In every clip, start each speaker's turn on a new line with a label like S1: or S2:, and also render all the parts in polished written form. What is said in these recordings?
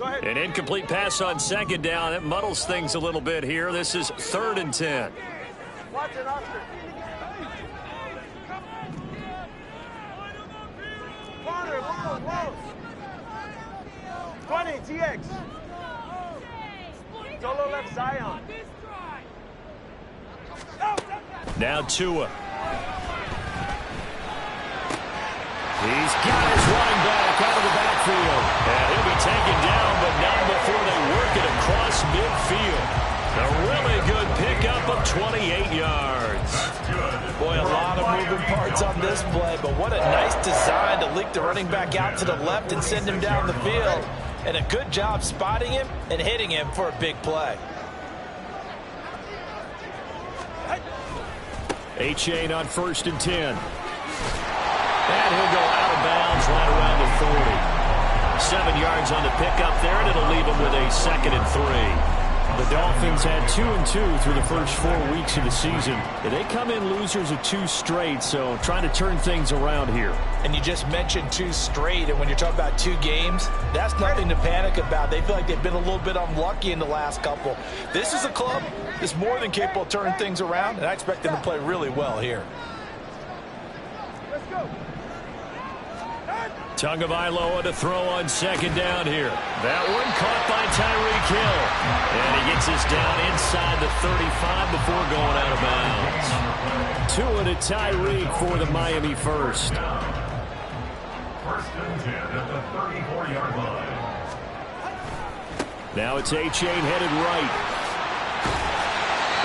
S1: An incomplete pass on second down. It muddles things a little bit here. This is 3rd and 10.
S2: Watch it, Oscar. Corner, whoa. 20, TX. Solo left Zion.
S1: Now Tua. He's got his running back out of the backfield. And he'll be taken down, but not before they work it across midfield. A really good pickup of 28 yards.
S3: Boy, a lot of moving parts on this play, but what a nice design to leak the running back out to the left and send him down the field. And a good job spotting him and hitting him for a big play.
S1: A-Chain on 1st and 10. And he'll go out of bounds right around the 40. 7 yards on the pickup there, and it'll leave him with a 2nd and 3. The Dolphins had 2-2 through the first 4 weeks of the season. They come in losers of 2 straight, so trying to turn things around here.
S3: And you just mentioned 2 straight, and when you're talking about 2 games, that's nothing to panic about. They feel like they've been a little bit unlucky in the last couple. This is a club that's more than capable of turning things around, and I expect them to play really well here.
S2: Let's go.
S1: Tagovailoa to throw on 2nd down here. That one caught by Tyreek Hill. And he gets us down inside the 35 before going out of bounds. Tua to Tyreek for the Miami first.
S4: 1st and 10 at the 34-yard line.
S1: Now it's A-Chain headed right.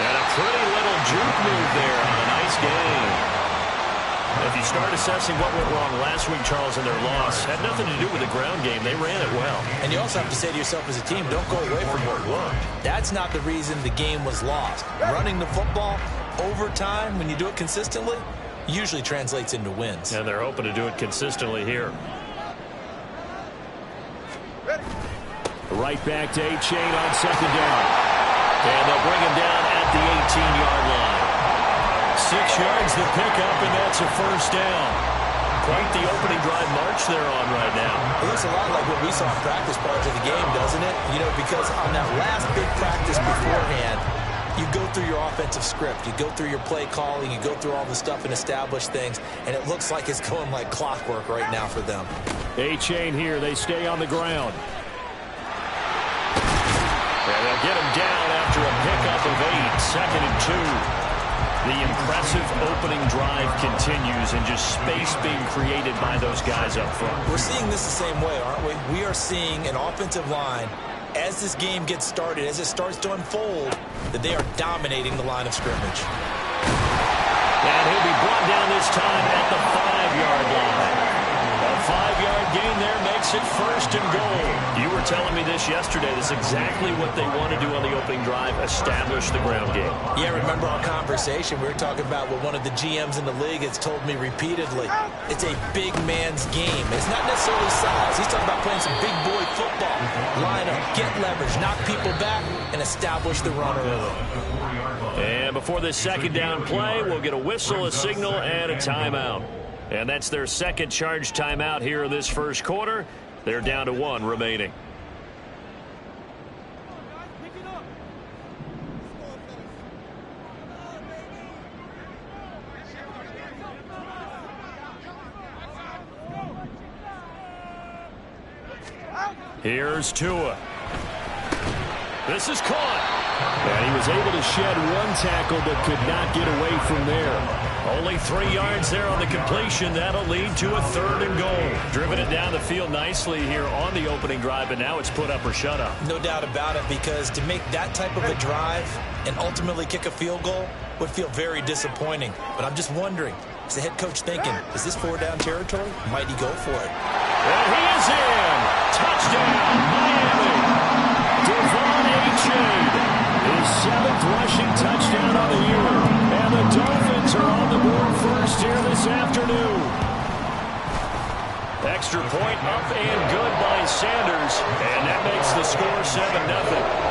S1: And a pretty little juke move there on a nice game. If you start assessing what went wrong last week, Charles, in their loss, had nothing to do with the ground game. They ran it well.
S3: And you also have to say to yourself as a team, don't go away from what worked. That's not the reason the game was lost. Running the football over time, when you do it consistently, usually translates into wins.
S1: And they're hoping to do it consistently here. Right back to A-Chain on 2nd down. And they'll bring him down at the 18-yard line. 6 yards the pickup, and that's a 1st down. Quite the opening drive march they're on right now.
S3: It looks a lot like what we saw in practice parts of the game, doesn't it? You know, because on that last big practice beforehand, you go through your offensive script. You go through your play calling. You go through all the stuff and establish things, and it looks like it's going like clockwork right now for them.
S1: A-Chain here. They stay on the ground. And they'll get him down after a pickup of 8, 2nd and 2. The impressive opening drive continues, and just space being created by those guys up front.
S3: We're seeing this the same way, aren't we? We are seeing an offensive line, as this game gets started, as it starts to unfold, that they are dominating the line of scrimmage.
S1: And he'll be brought down this time at the 5-yard line. A 5-yard gain there makes it 1st and goal. You were telling me this yesterday. This is exactly what they want to do on the opening drive, establish the ground game.
S3: Yeah, remember our conversation? We were talking about what one of the GMs in the league has told me repeatedly. It's a big man's game. It's not necessarily size. He's talking about playing some big boy football. Line up, get leverage, knock people back, and establish the run early.
S1: And before this 2nd down play, we'll get a whistle, a signal, and a timeout. And that's their 2nd charge timeout here in this 1st quarter. They're down to 1 remaining. Here's Tua. This is caught. And he was able to shed 1 tackle but could not get away from there. Only 3 yards there on the completion. That'll lead to a 3rd and goal. Driven it down the field nicely here on the opening drive, and now it's put up or shut up.
S3: No doubt about it, because to make that type of a drive and ultimately kick a field goal would feel very disappointing. But I'm just wondering, is the head coach thinking, is this 4-down territory? Might he go for it?
S1: And he is in. Touchdown, Miami. Devon A-Chain. His 7th rushing touchdown on the year. And the Dolphins are on the board first here this afternoon. Extra point up and good by Sanders. And that makes the score 7-0.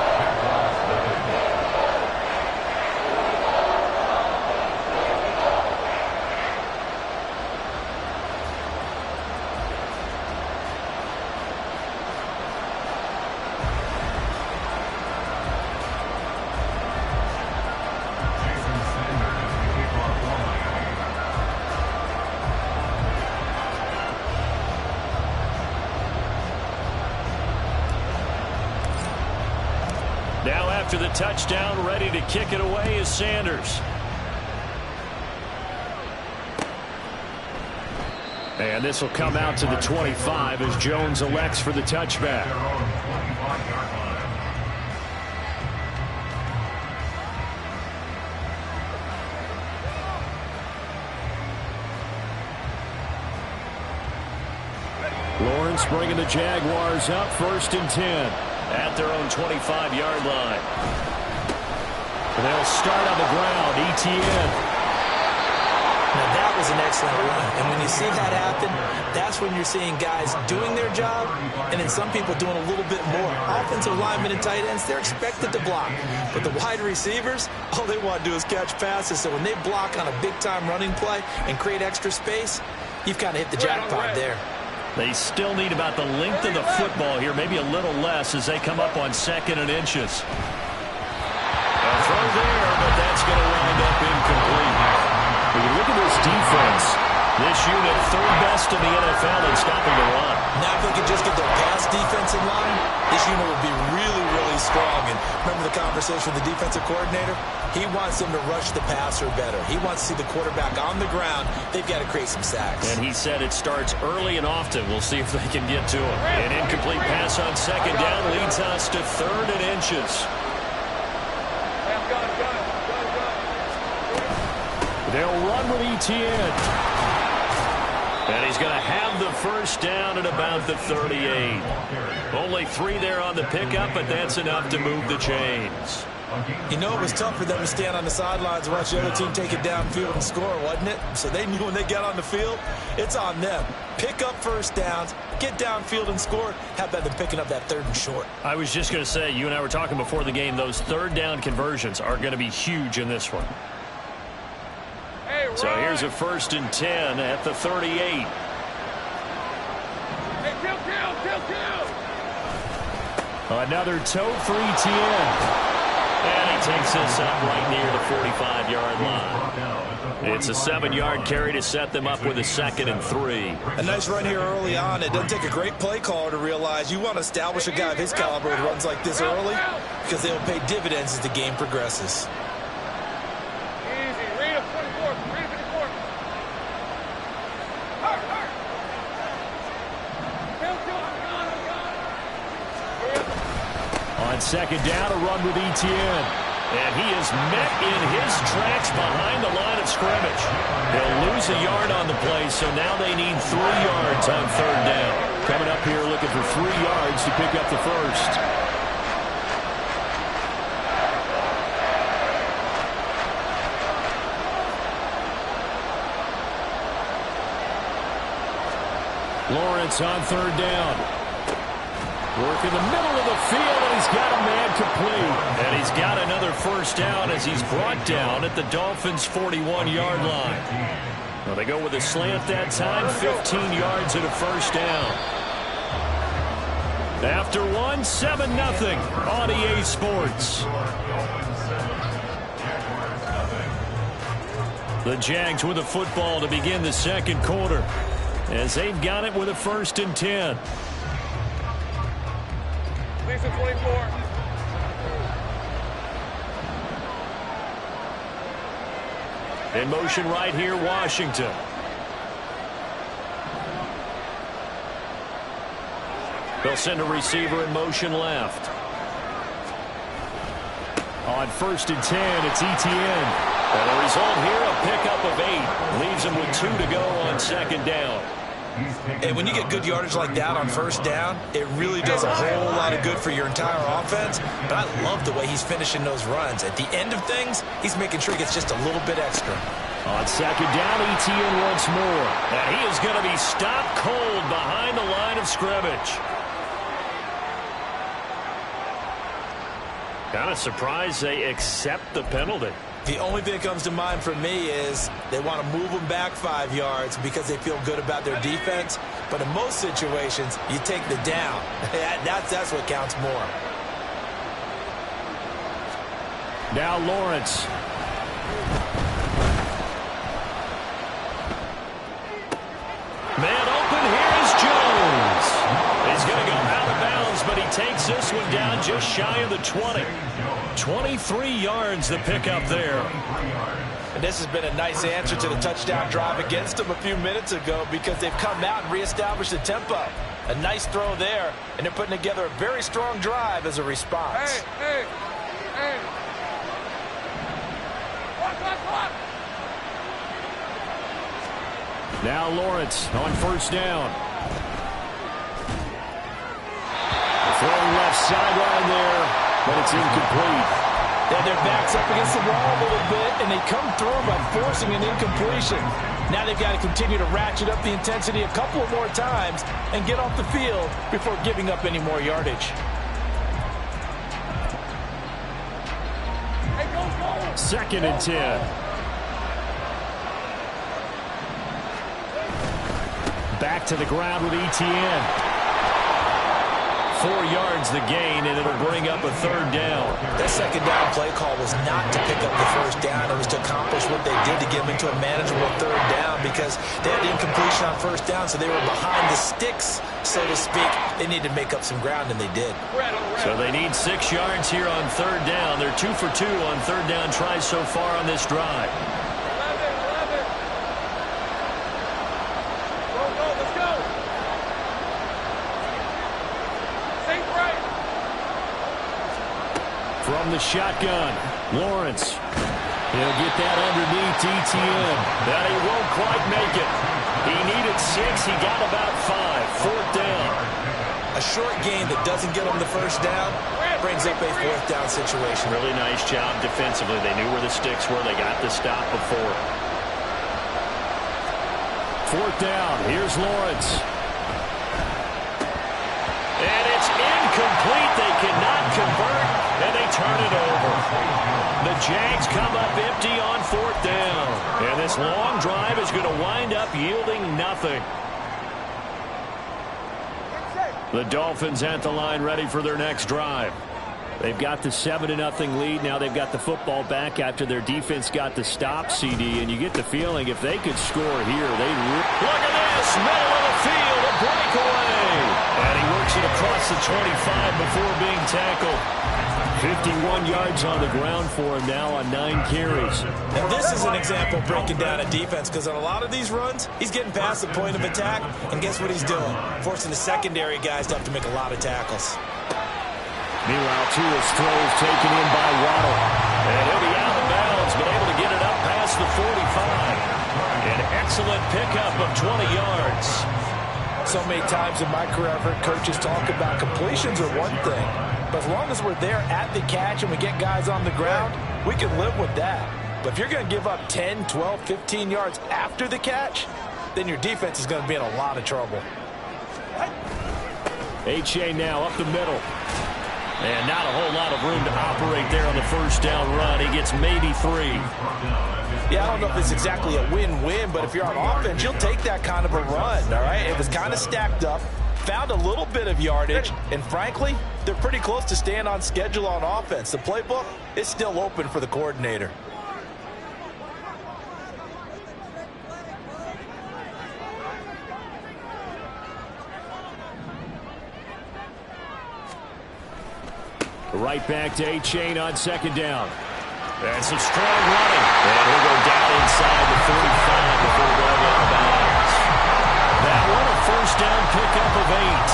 S1: Now after the touchdown, ready to kick it away is Sanders. And this will come out to the 25 as Jones elects for the touchback. Lawrence bringing the Jaguars up 1st and 10 at their own 25-yard line. And they'll start on the ground. ETN.
S3: Now, that was an excellent run. And when you see that happen, that's when you're seeing guys doing their job and then some people doing a little bit more. Offensive linemen and tight ends, they're expected to block. But the wide receivers, all they want to do is catch passes. So when they block on a big-time running play and create extra space, you've kind of hit the jackpot there.
S1: They still need about the length of the football here, maybe a little less as they come up on 2nd and inches. A throw there, but that's going to wind up incomplete. When you look at this defense, this unit 3rd best in the NFL in stopping the run.
S3: Now if they could just get their pass defense in line, this unit would be really, really strong. And remember the conversation with the defensive coordinator? He wants them to rush the passer better. He wants to see the quarterback on the ground. They've got to create some sacks.
S1: And he said it starts early and often. We'll see if they can get to him. An incomplete pass on 2nd down leads us to 3rd and inches. They'll run with ETN. And he's going to have the 1st down at about the 38. Only 3 there on the pickup, but that's enough to move the chains.
S3: You know, it was tough for them to stand on the sidelines and watch the other team take it downfield and score, wasn't it? So they knew when they got on the field, it's on them. Pick up 1st downs, get downfield and score. How about them picking up that 3rd and short?
S1: I was just going to say, you and I were talking before the game, those 3rd down conversions are going to be huge in this one. So here's a 1st and 10 at the 38.
S2: Hey, kill.
S1: Another tote for ETN. And he takes this up right near the 45-yard line. It's a 7-yard carry to set them up with a 2nd and 3.
S3: A nice run here early on. It doesn't take a great play caller to realize you want to establish a guy of his caliber with runs like this early because they'll pay dividends as the game progresses.
S1: On 2nd down, a run with ETN. And he is met in his tracks behind the line of scrimmage. They'll lose a yard on the play, so now they need 3 yards on 3rd down. Coming up here looking for 3 yards to pick up the 1st. Lawrence on 3rd down. Work in the middle of the field, and he's got a man complete. And he's got another 1st down as he's brought down at the Dolphins' 41-yard line. Well, they go with a slant that time, 15 yards and a 1st down. After one, 7-0 on EA Sports. The Jags with the football to begin the 2nd quarter as they've got it with a 1st and 10.
S2: Lisa 24.
S1: In motion right here, Washington. They'll send a receiver in motion left. On 1st and 10, it's ETN. And the result here, a pickup of 8. Leaves him with 2 to go on 2nd down.
S3: And when you get good yardage like that on 1st down, it really does a whole lot of good for your entire offense. But I love the way he's finishing those runs. At the end of things, he's making sure he gets just a little bit extra.
S1: On 2nd down, ETN once more. And he is going to be stopped cold behind the line of scrimmage. Kind of surprised they accept the penalty.
S3: The only thing that comes to mind for me is they want to move them back 5 yards because they feel good about their defense. But in most situations, you take the down. That's what counts more.
S1: Now Lawrence. Man open, here is Jones. He's going to go out of bounds, but he takes this one down just shy of the 20. 23 yards the pickup there.
S3: And this has been a nice answer to the touchdown drive against them a few minutes ago because they've come out and reestablished the tempo. A nice throw there, and they're putting together a very strong drive as a response.
S2: Hey.
S1: Now Lawrence on first down. Throwing left sideline there, but it's incomplete.
S3: Then their back's up against the wall a little bit, and they come through by forcing an incompletion. Now they've got to continue to ratchet up the intensity a couple of more times and get off the field before giving up any more yardage.
S2: Hey, go.
S1: 2nd and 10. Back to the ground with ETN. 4 yards the gain, and it'll bring up a 3rd down.
S3: That 2nd down play call was not to pick up the 1st down. It was to accomplish what they did to get them into a manageable 3rd down because they had the incompletion on 1st down, so they were behind the sticks, so to speak. They needed to make up some ground, and they did.
S1: So they need 6 yards here on 3rd down. They're 2 for 2 on 3rd down tries so far on this drive.
S2: 11. Go, let's go. Safe right.
S1: From the shotgun, Lawrence. He'll get that underneath ETN. But he won't quite make it. He needed 6. He got about 5. 4th down.
S3: A short gain that doesn't get them the 1st down brings up a 4th down situation.
S1: Really nice job defensively. They knew where the sticks were. They got the stop before. 4th down. Here's Lawrence. And it's incomplete. They cannot convert, and they turn it over. The Jags come up empty on 4th down. And this long drive is going to wind up yielding nothing. The Dolphins at the line ready for their next drive. They've got the 7-0 lead. Now they've got the football back after their defense got the stop, CD. And you get the feeling if they could score here, they'd... Look at this! Middle of the field, a breakaway! And he works it across the 25 before being tackled. 51 yards on the ground for him now on 9 carries.
S3: Now this is an example of breaking down a defense because on a lot of these runs, he's getting past the point of attack, and guess what he's doing? Forcing the secondary guys to have to make a lot of tackles.
S1: Meanwhile, Tua's throws taken in by Waddle. And he'll be out of bounds, but able to get it up past the 45. An excellent pickup of 20 yards.
S3: So many times in my career, I've heard coaches talk about completions are one thing. But as long as we're there at the catch and we get guys on the ground, we can live with that. But if you're going to give up 10, 12, 15 yards after the catch, then your defense is going to be in a lot of trouble.
S1: H.A. now up the middle. And not a whole lot of room to operate there on the 1st down run. He gets maybe 3.
S3: Yeah, I don't know if it's exactly a win-win, but if you're on offense, you'll take that kind of a run, all right? It was kind of stacked up, found a little bit of yardage, and frankly, they're pretty close to staying on schedule on offense. The playbook is still open for the coordinator.
S1: Right back to A-Chain on 2nd down. And some strong running. And he'll go down inside the 45 before going out of bounds. That one, a 1st down pickup of 8.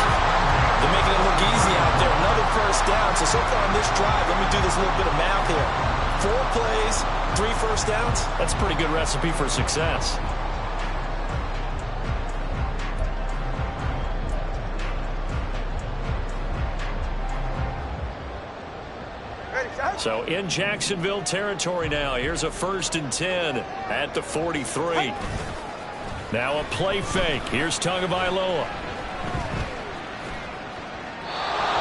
S3: They're making it look easy out there. Another 1st down. So far on this drive, let me do this little bit of math here. 4 plays, 3 1st downs.
S1: That's a pretty good recipe for success. So in Jacksonville territory now. Here's a 1st and 10 at the 43. Now a play fake. Here's Tagovailoa.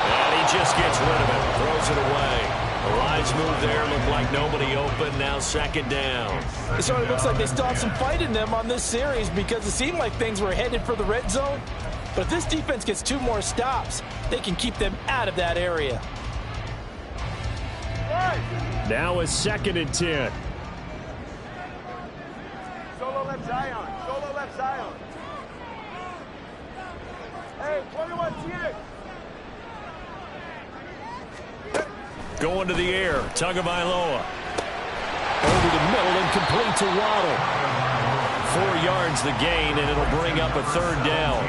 S1: And he just gets rid of it. Throws it away. The lines move there. Look like nobody open. Now 2nd down.
S3: So it looks like they still have some fight in them on this series because it seemed like things were headed for the red zone. But if this defense gets 2 more stops, they can keep them out of that area.
S1: Now a 2nd and 10.
S2: Solo left Zion. Solo left Zion. Hey, 21 TX.
S1: Going to the air. Tagovailoa. Over the middle and complete to Waddle. 4 yards the gain, and it'll bring up a third down.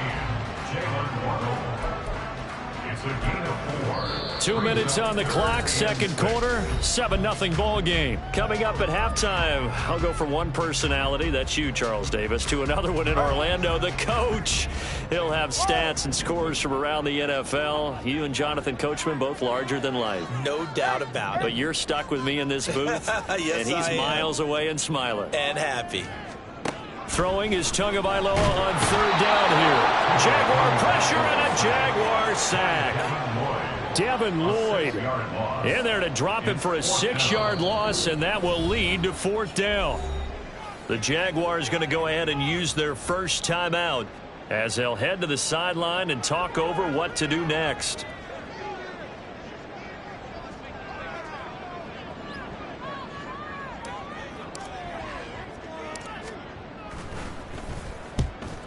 S4: It's a gain of 4.
S1: 2 minutes on the clock, second quarter, 7-0 ball game. Coming up at halftime, I'll go from one personality, that's you, Charles Davis, to another one in Orlando, the coach. He'll have stats and scores from around the NFL. You and Jonathan Coachman, both larger than life.
S3: No doubt about it.
S1: But you're stuck with me in this booth,
S3: yes,
S1: and he's miles away and smiling.
S3: And happy.
S1: Throwing is Tagovailoa on third down here. Jaguar pressure and a Jaguar sack. Devin Lloyd in there to drop him for a 6-yard loss, and that will lead to fourth down. The Jaguars going to go ahead and use their first timeout as they'll head to the sideline and talk over what to do next.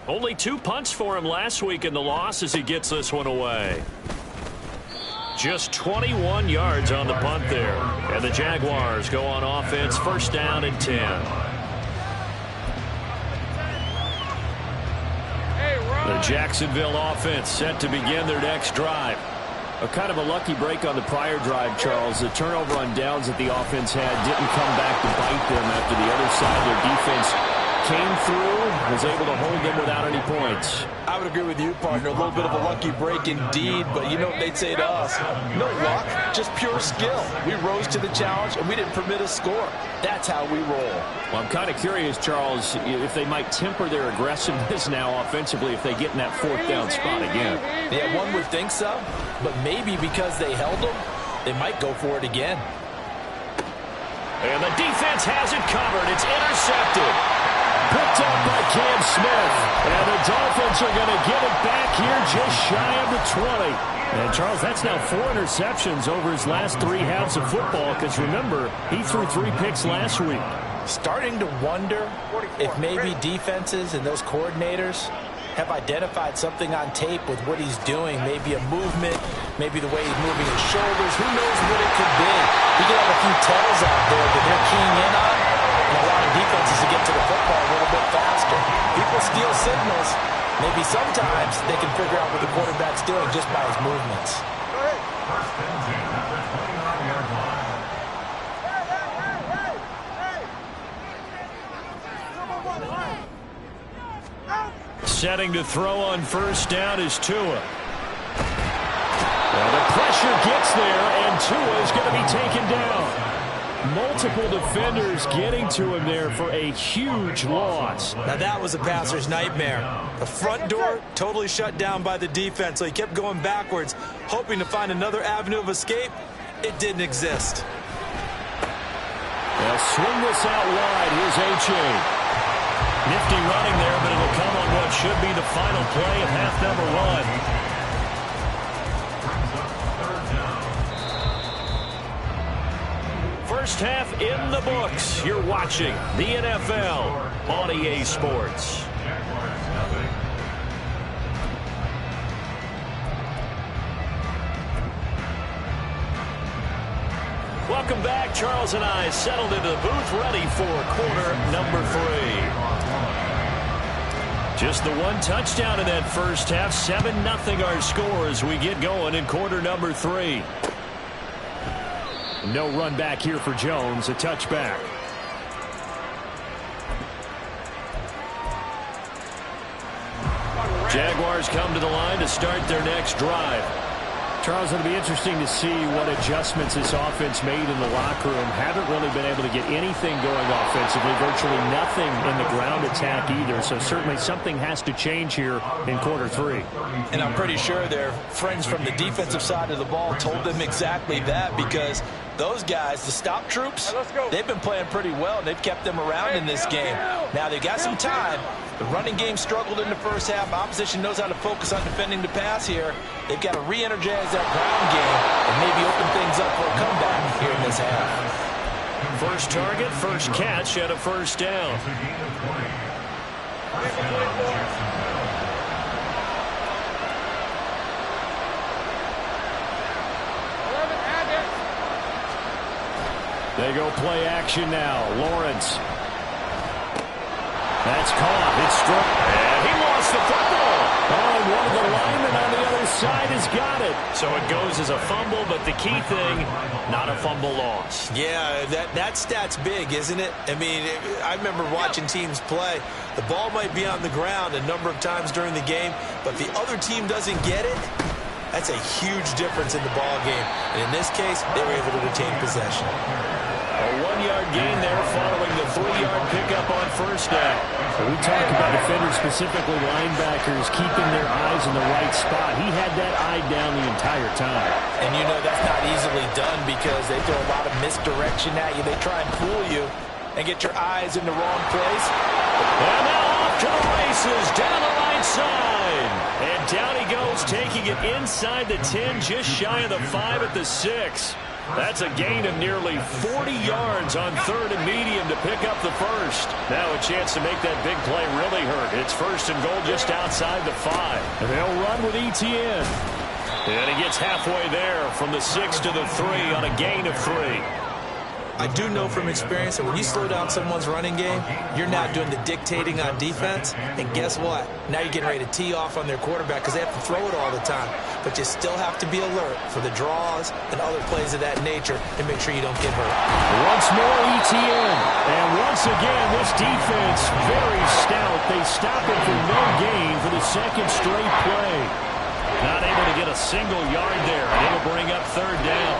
S1: Only 2 punts for him last week in the loss as he gets this one away. Just 21 yards on the punt there. And the Jaguars go on offense, first down and 10. The Jacksonville offense set to begin their next drive. A kind of a lucky break on the prior drive, Charles. The turnover on downs that the offense had didn't come back to bite them after the other side. Their defense came through, was able to hold them without any points.
S3: I would agree with you, partner. A little bit of a lucky break indeed, but you know what they'd say to us? No luck, just pure skill. We rose to the challenge, and we didn't permit a score. That's how we roll.
S1: Well, I'm kind of curious, Charles, if they might temper their aggressiveness now offensively if they get in that fourth down spot again.
S3: Yeah, one would think so, but maybe because they held them, they might go for it again.
S1: And the defense has it covered. It's intercepted. Picked up by Cam Smith. And the Dolphins are going to get it back here just shy of the 20. And, Charles, that's now 4 interceptions over his last 3 halves of football because, remember, he threw 3 picks last week.
S3: Starting to wonder if maybe defenses and those coordinators have identified something on tape with what he's doing. Maybe a movement, maybe the way he's moving his shoulders. Who knows what it could be? He could have a few tells out there that they're keying in on. And allowing defenses to get to the football a little bit faster. People steal signals. Maybe sometimes they can figure out what the quarterback's doing just by his movements.
S4: First and 10 at the 29-yard line.
S1: Setting to throw on first down is Tua. Well, the pressure gets there, and Tua is going to be taken down. Multiple defenders getting to him there for a huge loss.
S3: Now that was a passer's nightmare. The front door totally shut down by the defense, so he kept going backwards, hoping to find another avenue of escape. It didn't exist.
S1: They'll swing this out wide. Here's A-Chain. Nifty running there, but it'll come on what should be the final play of half number 1. First half in the books. You're watching the NFL on EA Sports. Welcome back. Charles and I settled into the booth, ready for quarter number 3. Just the one touchdown in that first half. 7-0 our score as we get going in quarter number 3. No run back here for Jones. A touchback. Jaguars come to the line to start their next drive. Charles, it'll be interesting to see what adjustments this offense made in the locker room. Haven't really been able to get anything going offensively. Virtually nothing in the ground attack either. So certainly something has to change here in quarter 3.
S3: And I'm pretty sure their friends from the defensive side of the ball told them exactly that, because those guys, the stop troops, they've been playing pretty well. They've kept them around in this game. Now they've got some time. The running game struggled in the first half. Opposition knows how to focus on defending the pass here. They've got to re-energize that ground game and maybe open things up for a comeback here in this half.
S1: First target, first catch at a first down. They go play action now. Lawrence. That's caught. It's struck. And he lost the football. Oh, and one of the linemen on the other side has got it. So it goes as a fumble, but the key thing, not a fumble loss.
S3: Yeah, that stat's big, isn't it? I mean, I remember watching teams play. The ball might be on the ground a number of times during the game, but if the other team doesn't get it, that's a huge difference in the ball game. And in this case, they were able to retain possession.
S1: A 1-yard gain there following the 3-yard pickup on first down. So we talk about defenders, specifically linebackers, keeping their eyes in the right spot. He had that eye down the entire time.
S3: And you know that's not easily done because they throw a lot of misdirection at you. They try and fool you and get your eyes in the wrong place.
S1: And now off to the races down the right side. And down he goes, taking it inside the 10, just shy of the 5 at the 6. That's a gain of nearly 40 yards on 3rd and medium to pick up the first. Now a chance to make that big play really hurt. It's 1st and goal just outside the 5. And they'll run with Etienne. And he gets halfway there from the 6 to the 3 on a gain of 3.
S3: I do know from experience that when you slow down someone's running game, you're now doing the dictating on defense. And guess what? Now you're getting ready to tee off on their quarterback because they have to throw it all the time. But you still have to be alert for the draws and other plays of that nature and make sure you don't get hurt.
S1: Once more Etienne. And once again, this defense very stout. They stop it for no gain for the 2nd straight play. Not able to get a single yard there. And it'll bring up 3rd down.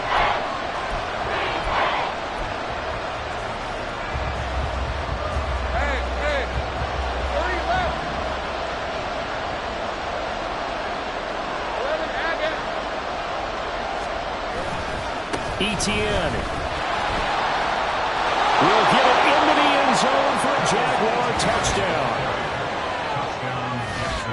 S1: Etienne will get it into the end zone for a Jaguar touchdown.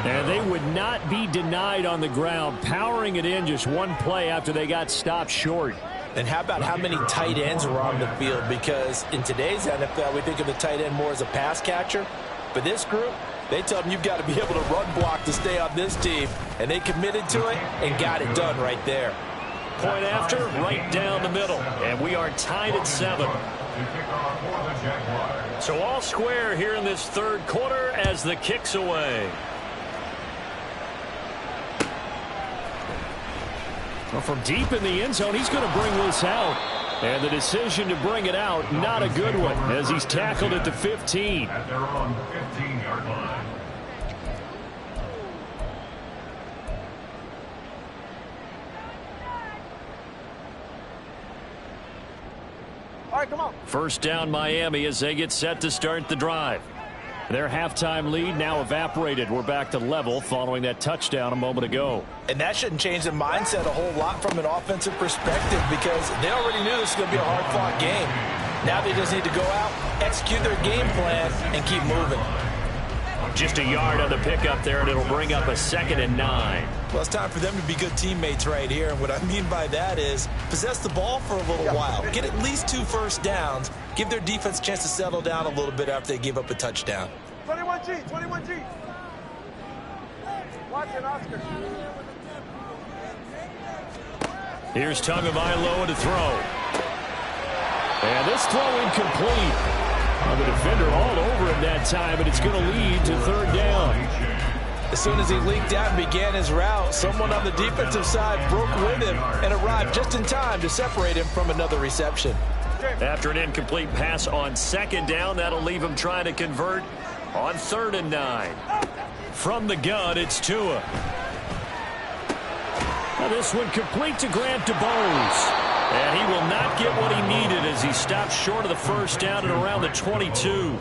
S1: And they would not be denied on the ground, powering it in just one play after they got stopped short.
S3: And how about how many tight ends were on the field? Because in today's NFL, we think of the tight end more as a pass catcher. But this group, they tell them you've got to be able to run block to stay on this team. And they committed to it and got it done right there.
S1: Point after, right down the middle. And we are tied at 7. So all square here in this 3rd quarter as the kick's away. Well, from deep in the end zone, he's going to bring this out. And the decision to bring it out, not a good one, as he's tackled at the 15.
S4: At their own 15-yard line.
S2: All right, come on.
S1: First down Miami as they get set to start the drive. Their halftime lead now evaporated. We're back to level following that touchdown a moment ago.
S3: And that shouldn't change the mindset a whole lot from an offensive perspective because they already knew this was going to be a hard-fought game. Now they just need to go out, execute their game plan, and keep moving.
S1: Just a yard on the pickup there, and it'll bring up a 2nd and 9.
S3: Well, it's time for them to be good teammates right here. And what I mean by that is possess the ball for a little while. Get at least 2 first downs. Give their defense a chance to settle down a little bit after they give up a touchdown.
S2: 21G, 21G. Watch it, Oscar.
S1: Here's Tagovailoa to throw. And this throw incomplete. Well, the defender all over him that time, but it's going to lead to 3rd down.
S3: As soon as he leaked out and began his route, someone on the defensive side broke with him and arrived just in time to separate him from another reception.
S1: After an incomplete pass on 2nd down, that'll leave him trying to convert on 3rd and 9. From the gun, it's Tua. Now this one complete to Grant DeBose. And he will not get what he needed as he stopped short of the first down at around the 22.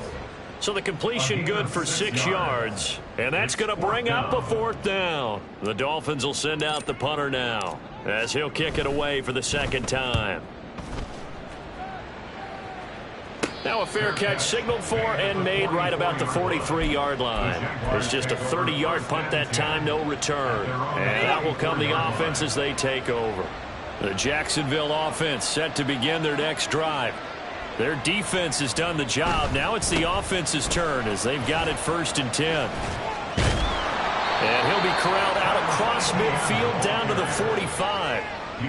S1: So the completion good for 6 yards. And that's going to bring up a 4th down. The Dolphins will send out the punter now as he'll kick it away for the 2nd time. Now a fair catch signaled for and made right about the 43-yard line. It's just a 30-yard punt that time, no return. And that will come the offense as they take over. The Jacksonville offense set to begin their next drive. Their defense has done the job. Now it's the offense's turn as they've got it 1st and 10. And he'll be corralled out across midfield down to the 45.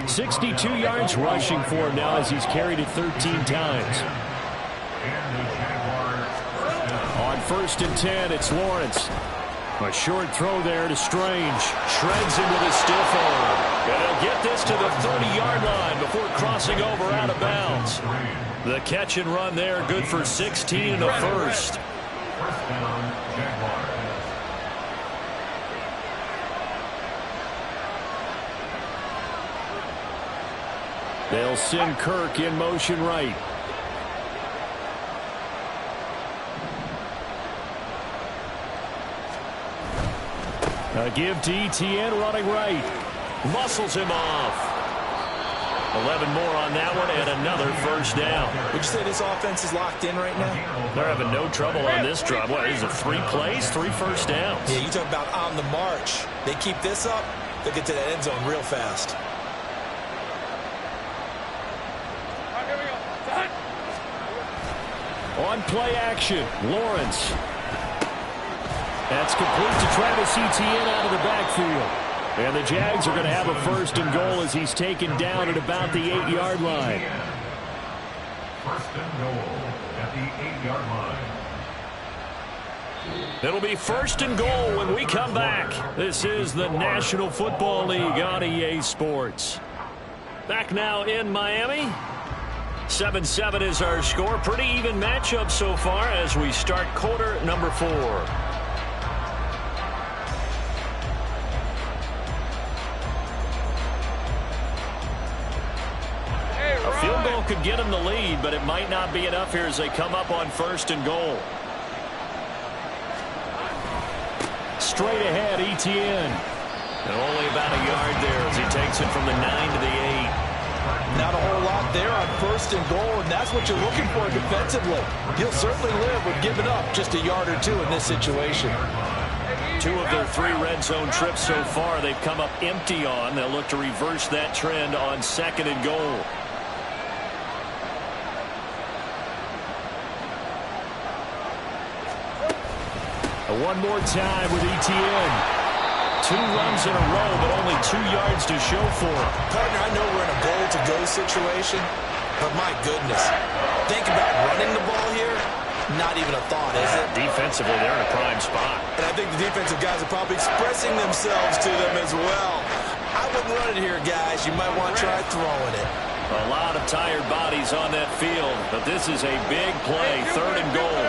S1: 62 yards rushing for him now as he's carried it 13 times. On 1st and 10, it's Lawrence. A short throw there to Strange. Shreds him with a stiff arm. And he'll get this to the 30-yard line before crossing over out of bounds. The catch and run there, good for 16 and a first.
S4: First down, Jaguars.
S1: They'll send Kirk in motion right. A give to Etienne running right. Muscles him off. 11 more on that one and another first down.
S3: Would you say this offense is locked in right now?
S1: They're having no trouble on this drive. What is it, 3 plays, 3 first downs?
S3: Yeah, you talk about on the march. They keep this up, they'll get to that end zone real fast.
S1: On play action, Lawrence. That's complete to Travis Etienne out of the backfield. And the Jags are going to have a 1st and goal as he's taken down at about the 8-yard line.
S4: 1st and goal at the 8-yard line.
S1: It'll be 1st and goal when we come back. This is the National Football League on EA Sports. Back now in Miami. 7-7 is our score. Pretty even matchup so far as we start quarter number 4. Field goal could get them the lead, but it might not be enough here as they come up on 1st and goal. Straight ahead, Etienne. And only about a yard there as he takes it from the 9 to the 8.
S3: Not a whole lot there on 1st and goal, and that's what you're looking for defensively. He'll certainly live with giving up just a yard or 2 in this situation.
S1: 2 of their 3 red zone trips so far they've come up empty on. They'll look to reverse that trend on 2nd and goal. One more time with Etienne. 2 runs in a row, but only 2 yards to show for it.
S3: Partner, I know we're in a goal-to-go situation, but my goodness. Think about running the ball here. Not even a thought, is it?
S1: Defensively, they're in a prime spot.
S3: And I think the defensive guys are probably expressing themselves to them as well. I wouldn't run it here, guys. You might want to try throwing it.
S1: A lot of tired bodies on that field, but this is a big play. 3rd and goal.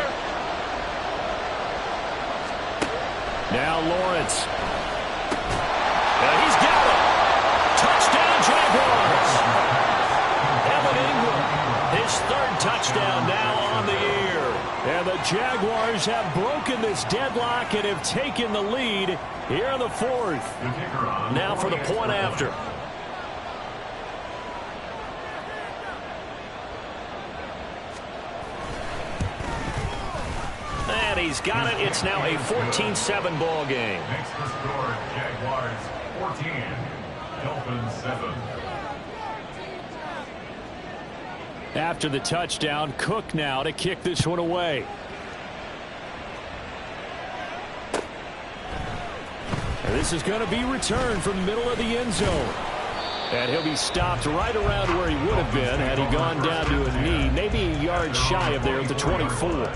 S1: Now Lawrence. He's got it. Touchdown, Jaguars. Evan Ingram, his 3rd touchdown now on the year. And the Jaguars have broken this deadlock and have taken the lead here in the 4th. Now for the point after. And he's got it. It's now a 14-7 ball game.
S4: Makes the score, Jaguars 14, Dolphins 7.
S1: After the touchdown, Cook now to kick this one away. And this is going to be returned from the middle of the end zone. And he'll be stopped right around where he would have been had he gone down to a knee, maybe a yard shy of there at the 24.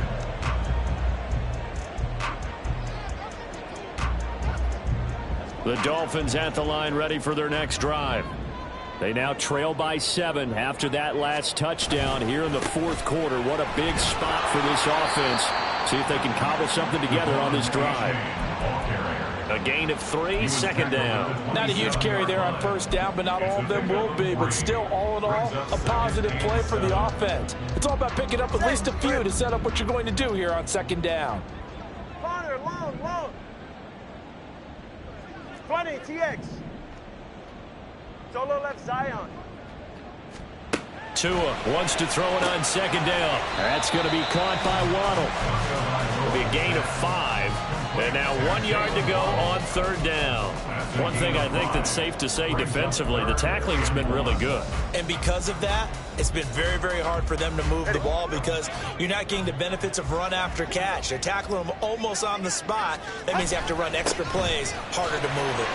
S1: The Dolphins at the line ready for their next drive. They now trail by 7 after that last touchdown here in the 4th quarter. What a big spot for this offense. See if they can cobble something together on this drive. A gain of 3, 2nd down.
S3: Not a huge carry there on 1st down, but not all of them will be. But still, all in all, a positive play for the offense. It's all about picking up at least a few to set up what you're going to do here on 2nd down.
S2: Corner, long. 20, TX. Solo left Zion.
S1: Tua wants to throw it on 2nd down. That's going to be caught by Waddle. It'll be a gain of 5. And now 1 yard to go on 3rd down. One thing I think that's safe to say defensively, the tackling's been really good.
S3: And because of that, it's been very, very hard for them to move the ball because you're not getting the benefits of run after catch. They're tackling them almost on the spot. That means you have to run extra plays, harder to move it.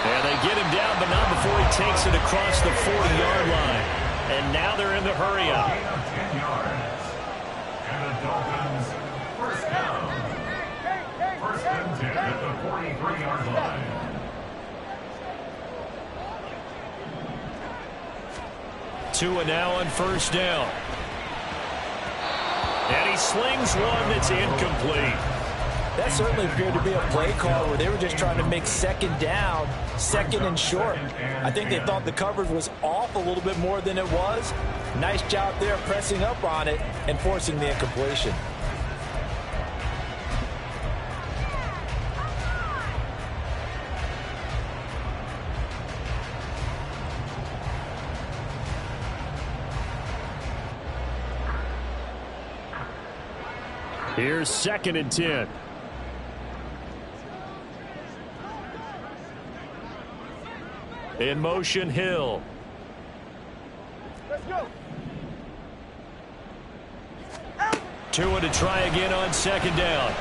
S1: And they get him down, but not before he takes it across the 40-yard line. And now they're in the hurry up.
S4: 10 yards. And the Dolphins, first down. First and 10 at the 43-yard line.
S1: Tua now on first down. And he slings one that's incomplete.
S3: That certainly appeared to be a play call where they were just trying to make second down, second and short. I think they thought the coverage was off a little bit more than it was. Nice job there pressing up on it and forcing the incompletion.
S1: Here's second and 10. In motion, Hill.
S2: Let's go.
S1: Tua to try again on second down.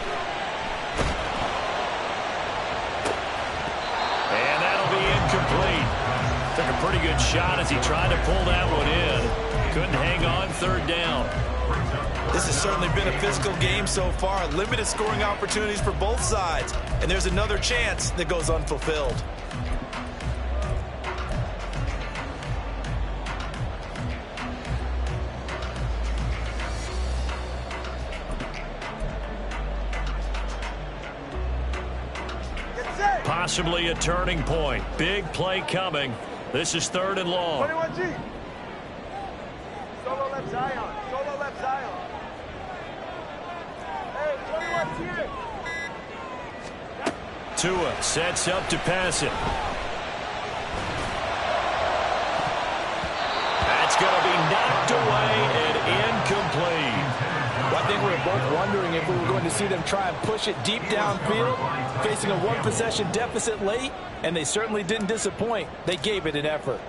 S1: And that'll be incomplete. Took a pretty good shot as he tried to pull that one in. Couldn't hang on third down.
S3: This has certainly been a physical game so far. Limited scoring opportunities for both sides. And there's another chance that goes unfulfilled.
S1: Possibly a turning point. Big play coming. This is third and long.
S2: 21G. Solo left Zion. Solo left Zion. Hey, 21 TX.
S1: Tua sets up to pass it. That's going to be knocked away and incomplete.
S3: Well, I think we were both wondering if we were going to see them try and push it deep downfield, facing a one-possession deficit late, and they certainly didn't disappoint. They gave it an effort.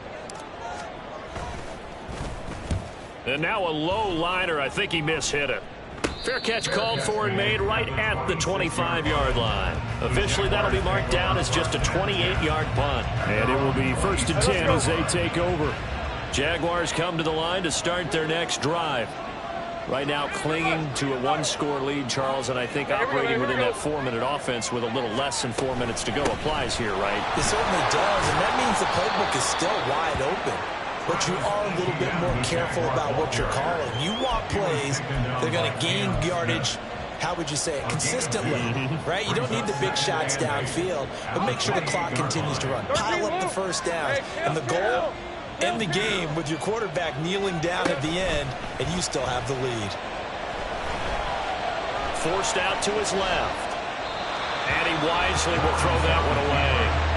S1: And now a low liner. I think he mishit it. Fair catch called for and made right at the 25-yard line. Officially, that'll be marked down as just a 28-yard punt. And it will be first and 10 as they take over. Jaguars come to the line to start their next drive. Right now clinging to a one-score lead, Charles, and I think operating within that 4-minute offense with a little less than 4 minutes to go applies here, right?
S3: It certainly does, and that means the playbook is still wide open. But you are a little bit more careful about what you're calling. You want plays that are going to gain yardage, how would you say it, consistently, right? You don't need the big shots downfield, but make sure the clock continues to run. Pile up the first downs, and the goal, end the game with your quarterback kneeling down at the end, and you still have the lead.
S1: Forced out to his left. And he wisely will throw that one away.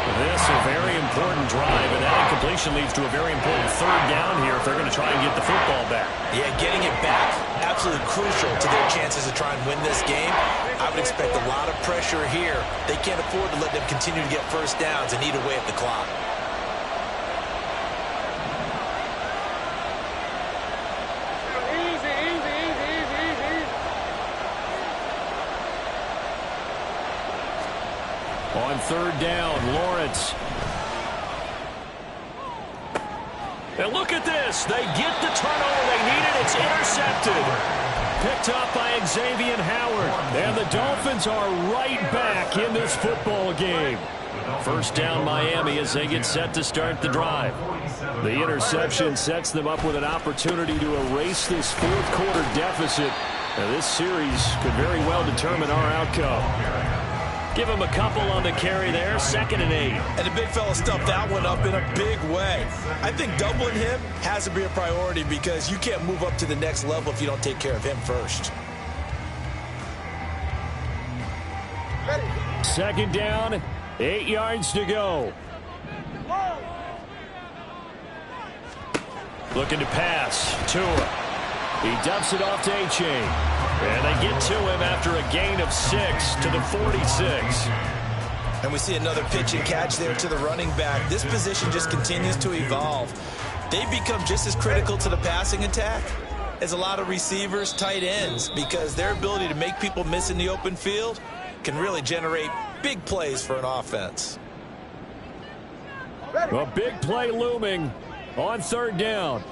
S1: This is a very important drive, and that incompletion leads to a very important third down here if they're going to try and get the football back.
S3: Yeah, getting it back, absolutely crucial to their chances to try and win this game. I would expect a lot of pressure here. They can't afford to let them continue to get first downs and eat away at the clock.
S1: On third down, Lawrence. And look at this. They get the turnover they needed. It's intercepted. Picked up by Xavier Howard. And the Dolphins are right back in this football game. First down, Miami, as they get set to start the drive. The interception sets them up with an opportunity to erase this fourth quarter deficit. Now, this series could very well determine our outcome. Give him a couple on the carry there, 2nd and 8.
S3: And the big fella stuffed that one up in a big way. I think doubling him has to be a priority because you can't move up to the next level if you don't take care of him first.
S1: Second down, 8 yards to go. Looking to pass. Tua. He dumps it off to A-Chain. And they get to him after a gain of 6 to the 46.
S3: And we see another pitch and catch there to the running back. This position just continues to evolve. They become just as critical to the passing attack as a lot of receivers, tight ends, because their ability to make people miss in the open field can really generate big plays for an offense.
S1: A big play looming on third down.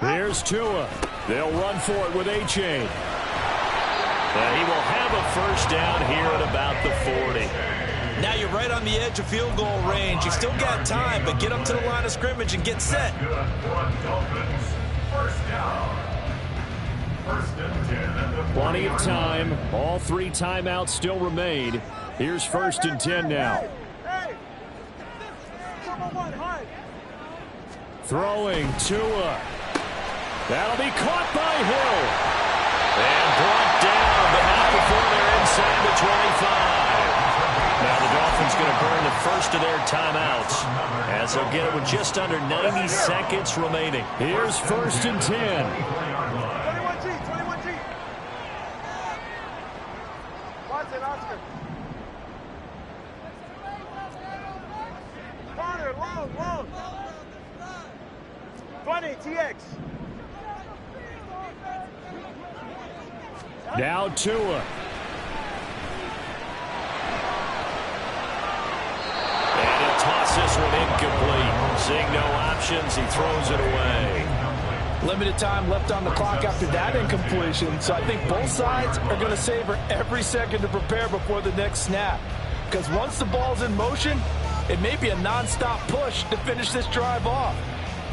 S1: Here's Tua. They'll run for it with A-Chain. And he will have a first down here at about the 40.
S3: Now you're right on the edge of field goal range. You've still got time, but get up to the line of scrimmage and get set.
S1: Plenty of time. All 3 timeouts still remain. Here's 1st and 10 now. Throwing Tua. That'll be caught by Hill. And brought down, but not before they're inside the 25. Now the Dolphins going to burn the first of their timeouts as they'll get it with just under 90 seconds remaining. Here's 1st and 10.
S2: 21G, 21G. Watson, Oscar. Connor, long. 20, TX.
S1: Now Tua. And he'll toss this one incomplete. Seeing no options, he throws it away.
S5: Limited time left on the clock after that incompletion, so I think both sides are going to savor every second to prepare before the next snap. Because once the ball's in motion, it may be a non-stop push to finish this drive off.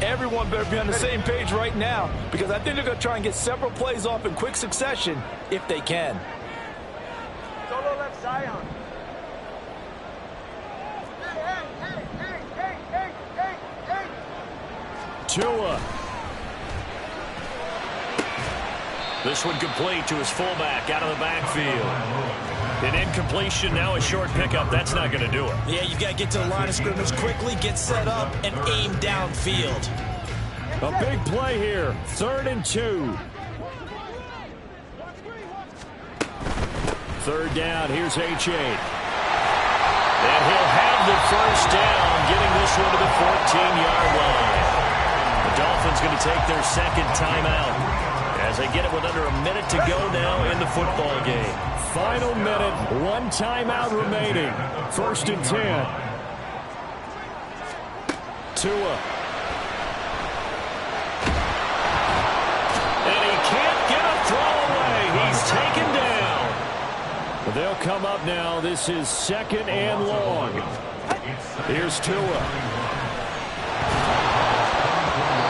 S5: Everyone better be on the same page right now, because I think they're going to try and get several plays off in quick succession if they can.
S2: Solo left Zion. Hey.
S1: Tua. This one complete to his fullback out of the backfield. An incompletion, now a short pickup. That's not going to do it.
S3: Yeah, you've got to get to the line of scrimmage quickly, get set up, and aim downfield.
S1: A big play here. 3rd and 2. 3rd down. Here's A-Chain. And he'll have the first down, getting this one to the 14-yard line. The Dolphins going to take their second timeout as they get it with under a minute to go now in the football game. Final minute, 1 timeout remaining. 1st and 10. Tua. And he can't get a throw away. He's taken down. But they'll come up now. This is 2nd and long. Here's Tua.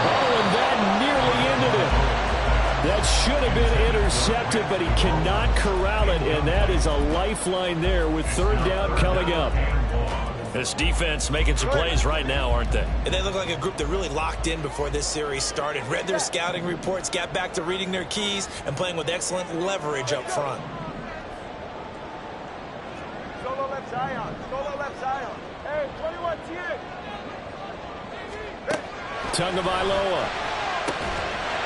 S1: Oh, and that nearly ended it. That should have been intercepted, but he cannot corral it, and that is a lifeline there with 3rd down coming up. This defense making some plays right now, aren't they?
S3: And they look like a group that really locked in before this series started, read their scouting reports, got back to reading their keys, and playing with excellent leverage up front.
S2: Solo left Zion. Hey, 21 TX.
S1: Tagovailoa.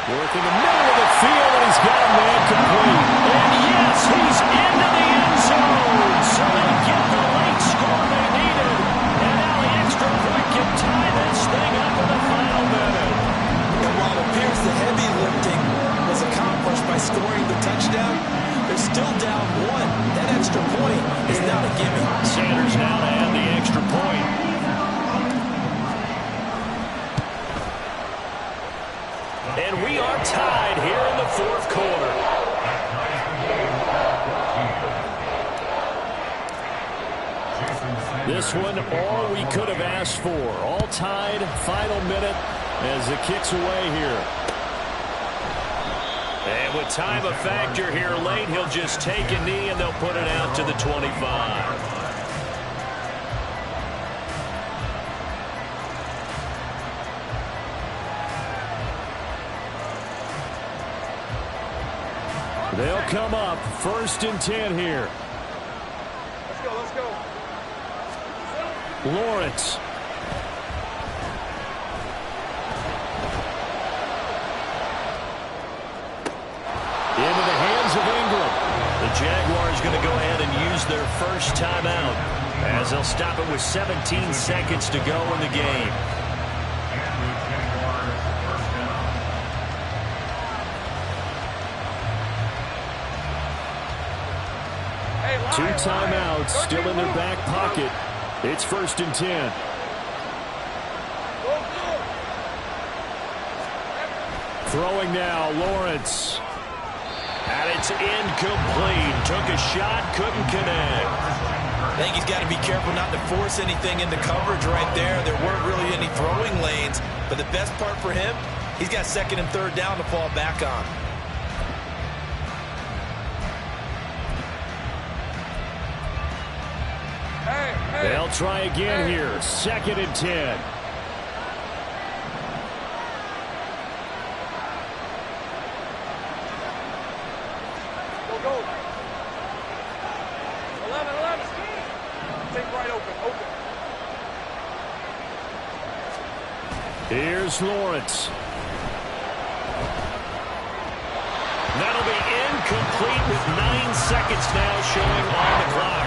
S1: Working the middle of the field, and he's got a man complete. And yes, he's into the end zone. So they get the late score they needed. And now the extra point can tie this thing up in the final minute.
S3: And while it appears the heavy lifting was accomplished by scoring the touchdown, they're still down 1. That extra point is not a gimme.
S1: Sanders now to add the extra point. And we are tied here in the 4th quarter. This one, all we could have asked for. All tied, final minute as it kicks away here. And with time a factor here late, he'll just take a knee and they'll put it out to the 25. They'll come up 1st and 10 here.
S2: Let's go.
S1: going to go ahead and use their first timeout, as they'll stop it with 17 seconds to go in the game. Two timeouts still in their back pocket. It's 1st and 10. Throwing now, Lawrence. And it's incomplete. Took a shot, couldn't connect.
S3: I think he's got to be careful not to force anything into coverage right there. There weren't really any throwing lanes. But the best part for him, he's got 2nd and 3rd down to fall back on.
S1: They'll try again here. 2nd and 10.
S2: Go. 11. Take right open.
S1: Here's Lawrence. That'll be incomplete with 9 seconds now showing on the clock.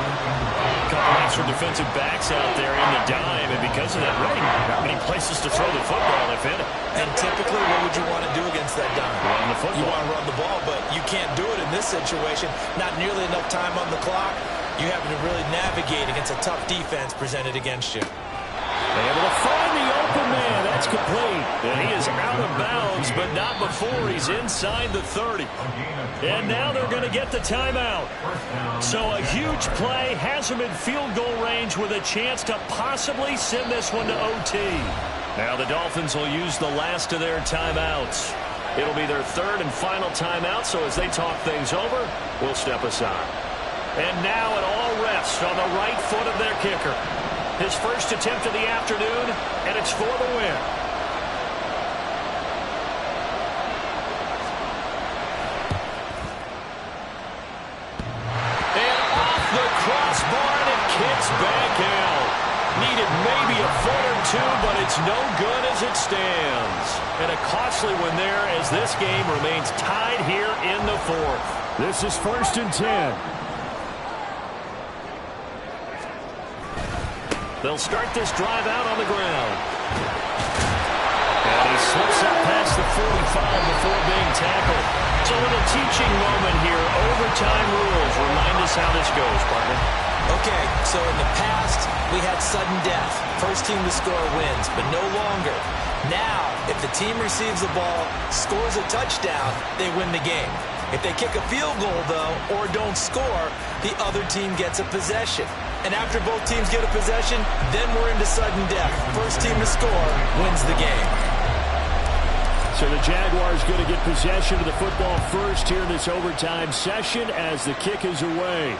S1: A couple extra defensive backs out there in the dime, and because of that, really not many places to throw the football, if any.
S3: And typically, what would you want to do against that dime?
S1: Run the football.
S3: You want to run the ball, but you can't do it in this situation. Not nearly enough time on the clock. You having to really navigate against a tough defense presented against you.
S1: Able to find the open man. That's complete. And he is out of bounds, but not before he's inside the 30. And now they're going to get the timeout. So a huge play has him in field goal range with a chance to possibly send this one to OT. Now the Dolphins will use the last of their timeouts. It'll be their 3rd and final timeout, so as they talk things over, we'll step aside. And now it all rests on the right foot of their kicker. His first attempt of the afternoon, and it's for the win. And off the crossbar, and it kicks back out. Needed maybe a foot or two, but it's no good as it stands. And a costly one there as this game remains tied here in the 4th. This is 1st and 10. They'll start this drive out on the ground. And he slips up past the 45 before being tackled. So a little teaching moment here. Overtime rules. Remind us how this goes, partner.
S3: Okay, so in the past, we had sudden death. First team to score wins, but no longer. Now, if the team receives the ball, scores a touchdown, they win the game. If they kick a field goal, though, or don't score, the other team gets a possession. And after both teams get a possession, then we're into sudden death. First team to score wins the game.
S1: So the Jaguars going to get possession of the football first here in this overtime session as the kick is away.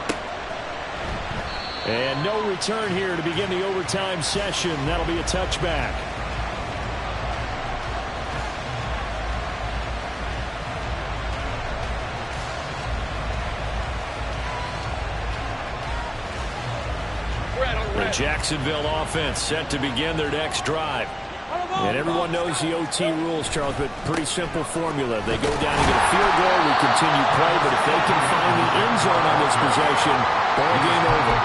S1: And no return here to begin the overtime session. That'll be a touchback. The Jacksonville offense set to begin their next drive. And everyone knows the OT rules, Charles, but pretty simple formula. They go down and get a field goal, we continue play, but if they can find the end zone on this possession, ball game over.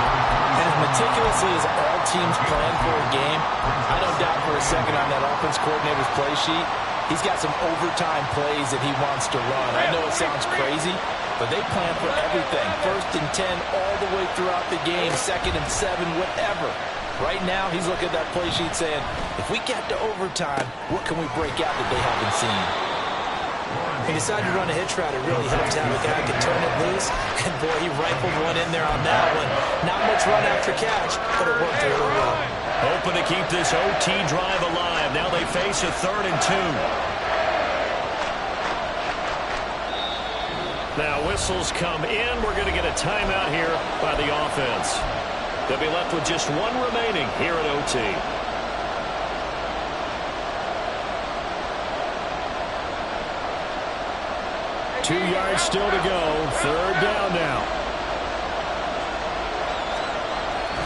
S3: And as meticulously as all teams plan for a game, I don't doubt for a second on that offense coordinator's play sheet, he's got some overtime plays that he wants to run. I know it sounds crazy, but they plan for everything. 1st and 10 all the way throughout the game, 2nd and 7, whatever. Right now, he's looking at that play sheet saying, if we get to overtime, what can we break out that they haven't seen? He decided to run a hitch route. It really helped to have a guy who can turn it loose. And, boy, he rifled one in there on that one. Not much run after catch, but it worked really well.
S1: Hoping to keep this OT drive alive. Now they face a 3rd and 2. Now whistles come in. We're going to get a timeout here by the offense. They'll be left with just one remaining here at OT. Two yards still to go. 3rd down now.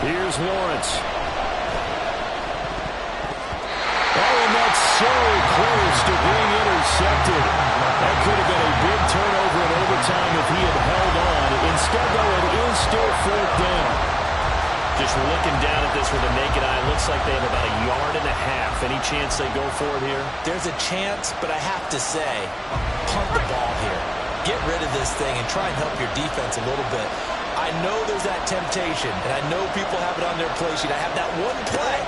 S1: Here's Lawrence. Oh, and that's so close to being intercepted. That could have been a big turnover in overtime if he had held on. Instead, though, it still 4th down. Just looking down at this with a naked eye, it looks like they have about 1.5 yards. Any chance they go for it here?
S3: There's a chance, but I have to say, punt the ball here. Get rid of this thing and try and help your defense a little bit. I know there's that temptation, and I know people have it on their play sheet. I have that one play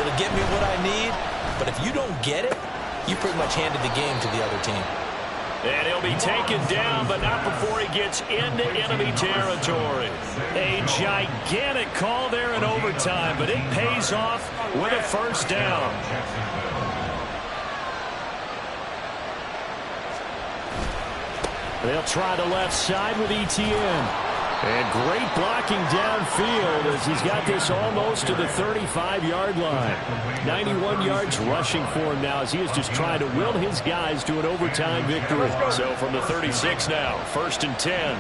S3: that'll get me what I need, but if you don't get it, you pretty much handed the game to the other team.
S1: And he'll be taken down, but not before he gets into enemy territory. A gigantic call there in overtime, but it pays off with a 1st down. They'll try the left side with ETN. And great blocking downfield as he's got this almost to the 35-yard line. 91 yards rushing for him now as he is just trying to will his guys to an overtime victory. So from the 36 now, 1st and 10.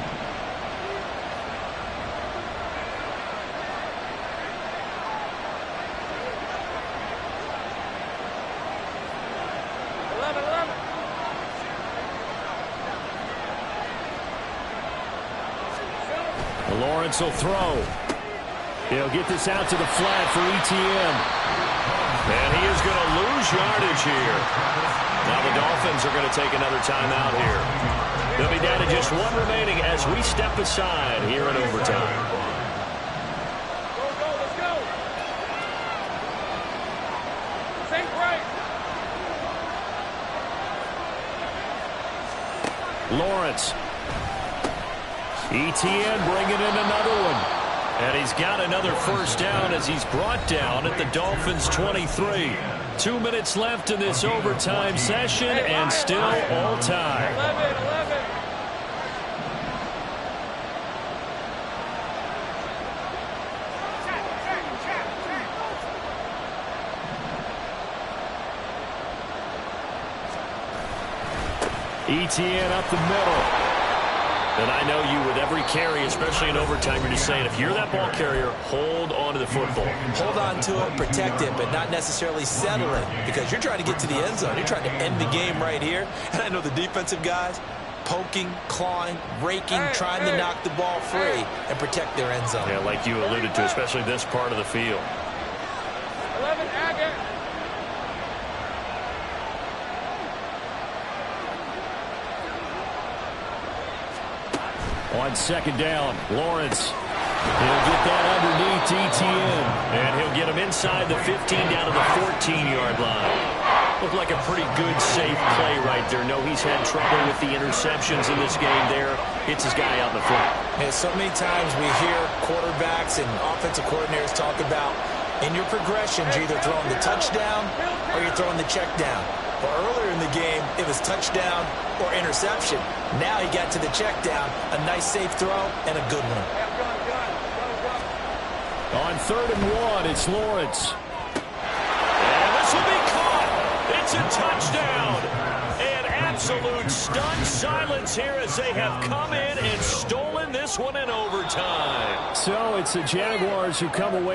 S1: Lawrence will throw. He'll get this out to the flat for ETN. And he is going to lose yardage here. Now the Dolphins are going to take another timeout here. They'll be down to just 1 remaining as we step aside here in overtime.
S2: Go, let's go. Think right.
S1: Lawrence. ETN bringing in another one. And he's got another 1st down as he's brought down at the Dolphins' 23. 2 minutes left in this overtime session and still all time.
S2: 11.
S1: ETN up the middle. And I know you with every carry, especially in overtime, you're just saying if you're that ball carrier, hold on to the football.
S3: Hold on to it, protect it, but not necessarily settle it because you're trying to get to the end zone. You're trying to end the game right here. And I know the defensive guys poking, clawing, raking, trying to knock the ball free and protect their end zone.
S1: Yeah, like you alluded to, especially this part of the field.
S2: 11, Agate.
S1: On 2nd down, Lawrence. He'll get that underneath ETN. And he'll get him inside the 15 down to the 14-yard line. Looked like a pretty good, safe play right there. No, he's had trouble with the interceptions in this game there. Hits his guy out in the front.
S3: And so many times we hear quarterbacks and offensive coordinators talk about in your progressions, you're either throwing the touchdown or you're throwing the check down. Well, earlier in the game, it was touchdown or interception. Now he got to the check down, a nice safe throw, and a good one.
S1: On 3rd and 1, it's Lawrence. And this will be caught. It's a touchdown. And absolute stunned silence here as they have come in and stolen this one in overtime. So it's the Jaguars who come away